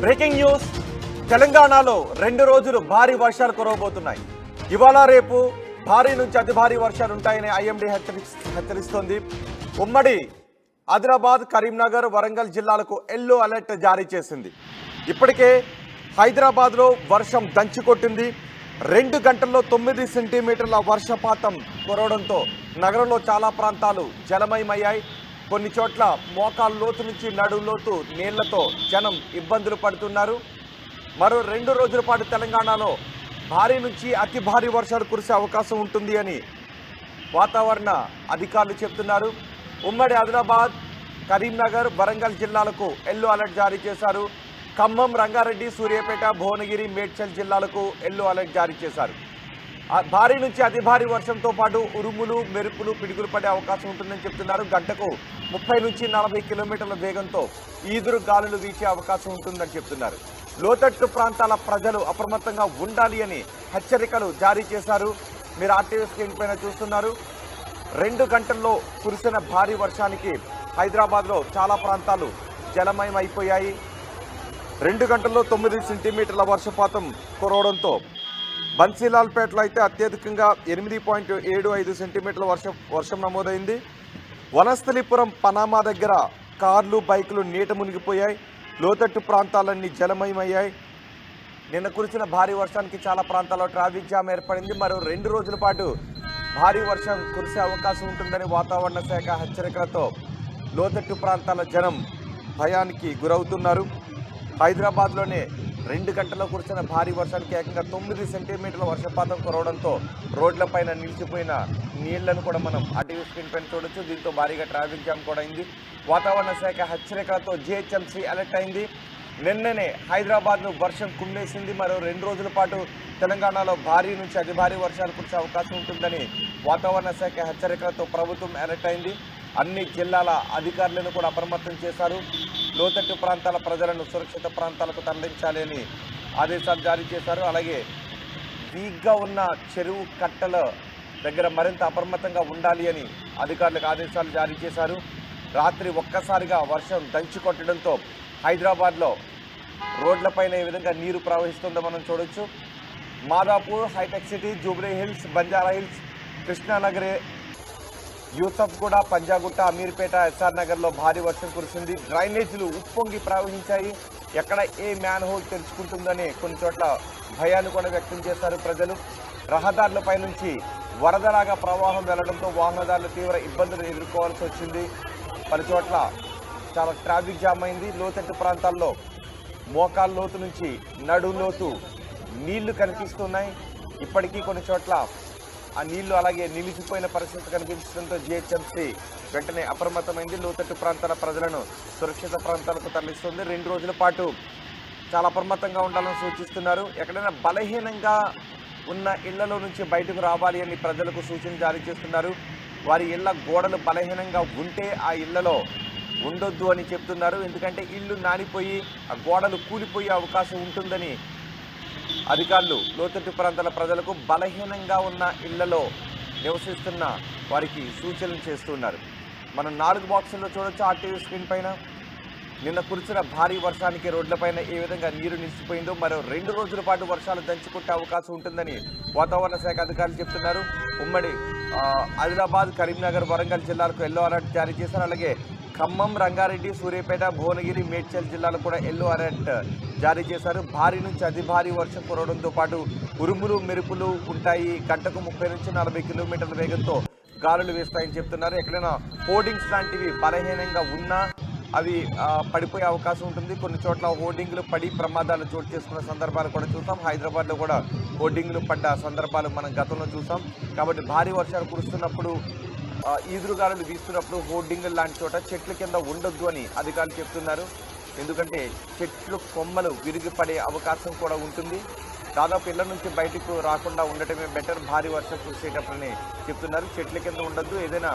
Breaking news. తెలంగాణలో 2 రోజులు భారీ వర్షాలు కురవబోతున్నాయి. ఇవాళ రేపు భారీ నుంచి అతి భారీ వర్షాలు ఉంటాయని ఐఎండీ హెచ్చరిస్తోంది. ఉమ్మడి ఆదిలాబాద్, కరీంనగర్, వరంగల్ జిల్లాలకు ఎల్లో అలర్ట్ జారీ చేసింది. ఇప్పటికే హైదరాబాద్లో వర్షం దంచుకొట్టింది. 2 గంటల్లో 9 సెంటీమీటర్ల వర్షపాతం కురవడంతో నగరంలో చాలా ప్రాంతాలు జలమయమయ్యాయి. కొన్ని చోట్ల మోకాళ్ళ లోతు నుంచి నడులోతు నీళ్లతో జనం ఇబ్బందులు పడుతున్నారు. మరో 2 రోజుల పాటు తెలంగాణలో భారీ నుంచి అతి భారీ వర్షాలు కురిసే అవకాశం ఉంటుంది అని వాతావరణ అధికారులు చెప్తున్నారు. ఉమ్మడి ఆదిలాబాద్, కరీంనగర్, వరంగల్ జిల్లాలకు ఎల్లో అలర్ట్ జారీ చేశారు. ఖమ్మం, రంగారెడ్డి, సూర్యాపేట, భువనగిరి, మేడ్చల్ జిల్లాలకు ఎల్లో అలర్ట్ జారీ చేశారు. భారీ నుంచి అతి భారీ వర్షంతో పాటు ఉరుములు, మెరుపులు, పిడుగులు పడే అవకాశం ఉంటుందని చెప్తున్నారు. గంటకు 30 నుంచి 40 కిలోమీటర్ల వేగంతో ఈదురు గాలులు వీచే అవకాశం ఉంటుందని చెప్తున్నారు. లోతట్టు ప్రాంతాల ప్రజలు అప్రమత్తంగా ఉండాలి అని హెచ్చరికలు జారీ చేశారు. మీరు ఆర్టీవీ స్క్రీన్ పైన చూస్తున్నారు. 2 గంటల్లో కురిసిన భారీ వర్షానికి హైదరాబాద్లో చాలా ప్రాంతాలు జలమయం అయిపోయాయి. 2 గంటల్లో 9 సెంటీమీటర్ల వర్షపాతం కురవడంతో బన్సీలాల్పేటలో అయితే అత్యధికంగా 8.75 సెంటీమీటర్ల వర్షం నమోదైంది. వనస్థలిపురం, పనామా దగ్గర కార్లు, బైకులు నీట మునిగిపోయాయి. లోతట్టు ప్రాంతాలన్నీ జలమయమయ్యాయి. నిన్న కురిసిన భారీ వర్షానికి చాలా ప్రాంతాల్లో ట్రాఫిక్ జామ్ ఏర్పడింది. మరో 2 రోజుల పాటు భారీ వర్షం కురిసే అవకాశం ఉంటుందని వాతావరణ శాఖ హెచ్చరికలతో లోతట్టు ప్రాంతాల జనం భయానికి గురవుతున్నారు. హైదరాబాద్లోనే 2 గంటల్లో కురిసిన భారీ వర్షానికి ఏకంగా 9 సెంటీమీటర్ల వర్షపాతం కురవడంతో రోడ్లపైన నిలిచిపోయిన నీళ్లను కూడా మనం ఆర్టీవీ స్క్రీన్ పైన చూడొచ్చు. దీంతో భారీగా ట్రాఫిక్ జామ్ కూడా అయింది. వాతావరణ శాఖ హెచ్చరికలతో జీహెచ్ఎంసీ అలర్ట్ అయింది. నిన్ననే హైదరాబాద్ను వర్షం కుమ్మేసింది. మరో 2 రోజుల పాటు తెలంగాణలో భారీ నుంచి అతి భారీ వర్షాలు కురిసే అవకాశం ఉంటుందని వాతావరణ శాఖ హెచ్చరికలతో ప్రభుత్వం అలర్ట్ అయింది. అన్ని జిల్లాల అధికారులను కూడా అప్రమత్తం చేశారు. లోతట్టు ప్రాంతాల ప్రజలను సురక్షిత ప్రాంతాలకు తరలించాలి అని ఆదేశాలు జారీ చేశారు. అలాగే వీక్గా ఉన్న చెరువు కట్టల దగ్గర మరింత అప్రమత్తంగా ఉండాలి అని అధికారులకు ఆదేశాలు జారీ చేశారు. రాత్రి ఒక్కసారిగా వర్షం దంచి కొట్టడంతో హైదరాబాద్లో రోడ్లపైన ఏ విధంగా నీరు ప్రవహిస్తుందో మనం చూడొచ్చు. మాదాపూర్, హైటెక్ సిటీ, జూబ్లీ హిల్స్, బంజారా హిల్స్, కృష్ణానగర్, యూసఫ్గూడ, పంజాగుట్ట, అమీర్పేట, ఎస్ఆర్ నగర్లో భారీ వర్షం కురిసింది. డ్రైనేజీలు ఉప్పొంగి ప్రవహించాయి. ఎక్కడ ఏ మ్యాన్ హోల్ తెరుచుకుంటుందని కొన్ని చోట్ల భయాన్ని కూడా వ్యక్తం చేశారు ప్రజలు. రహదారులపై నుంచి వరదలాగా ప్రవాహం వెళ్లడంతో వాహనదారులు తీవ్ర ఇబ్బందులు ఎదుర్కోవాల్సి వచ్చింది. పలు చోట్ల చాలా ట్రాఫిక్ జామ్ అయింది. లోతట్టు ప్రాంతాల్లో మోకాళ్ళ లోతు నుంచి నడులోతు నీళ్లు కనిపిస్తున్నాయి. ఇప్పటికీ కొన్ని చోట్ల ఆ నీళ్లు అలాగే నిలిచిపోయిన పరిస్థితి కనిపించడంతో జీహెచ్ఎంసీ వెంటనే అప్రమత్తమైంది. లోతట్టు ప్రాంతాల ప్రజలను సురక్షిత ప్రాంతాలకు తరలిస్తుంది. 2 రోజుల పాటు చాలా అప్రమత్తంగా ఉండాలని సూచిస్తున్నారు. ఎక్కడైనా బలహీనంగా ఉన్న ఇళ్లలో నుంచి బయటకు రావాలి అని ప్రజలకు సూచన జారీ చేస్తున్నారు. వారి ఇళ్ల గోడలు బలహీనంగా ఉంటే ఆ ఇళ్లలో ఉండొద్దు అని చెప్తున్నారు. ఎందుకంటే ఇల్లు నానిపోయి ఆ గోడలు కూలిపోయే అవకాశం ఉంటుందని అధికారులు లోతట్టు ప్రాంతాల ప్రజలకు బలహీనంగా ఉన్న ఇళ్లలో నివసిస్తున్న వారికి సూచనలు చేస్తున్నారు. మనం 4 బాక్సుల్లో చూడొచ్చు ఆర్టీవీ స్క్రీన్ పైన. నిన్న కురిసిన భారీ వర్షానికి రోడ్లపైన ఏ విధంగా నీరు నిలిచిపోయిందో మరో 2 రోజుల పాటు వర్షాలు దంచుకుంటే అవకాశం ఉంటుందని వాతావరణ శాఖ అధికారులు చెప్తున్నారు. ఉమ్మడి ఆదిలాబాద్, కరీంనగర్, వరంగల్ జిల్లాలకు ఎల్లో అలర్ట్ జారీ చేశారు. అలాగే ఖమ్మం, రంగారెడ్డి, సూర్యాపేట, భువనగిరి, మేడ్చల్ జిల్లాలకు కూడా ఎల్లో అలర్ట్ జారీ చేశారు. భారీ నుంచి అతి భారీ వర్షం కురవడంతో పాటు ఉరుములు, మెరుపులు ఉంటాయి. గంటకు 30 నుంచి 40 కిలోమీటర్ల వేగంతో గాలులు వేస్తాయని చెప్తున్నారు. ఎక్కడైనా హోర్డింగ్స్ లాంటివి బలహీనంగా ఉన్నా అవి పడిపోయే అవకాశం ఉంటుంది. కొన్ని చోట్ల హోర్డింగ్లు పడి ప్రమాదాలు చోటు చేసుకున్న సందర్భాలు కూడా చూసాం. హైదరాబాద్లో కూడా హోర్డింగ్లు పడ్డ సందర్భాలు మనం గతంలో చూసాం. కాబట్టి భారీ వర్షాలు కురుస్తున్నప్పుడు, ఈదురుగాలులు వీస్తున్నప్పుడు హోర్డింగ్లు లాంటి చోట చెట్ల కింద ఉండొద్దు అని అధికారులు చెప్తున్నారు. ఎందుకంటే చెట్లు కొమ్మలు విరిగి పడే అవకాశం కూడా ఉంటుంది. దాదాపు ఇళ్ల నుంచి బయటకు రాకుండా ఉండటమే బెటర్ భారీ వర్షం కురిసేటప్పుడని చెప్తున్నారు. చెట్ల కింద ఉండొద్దు. ఏదైనా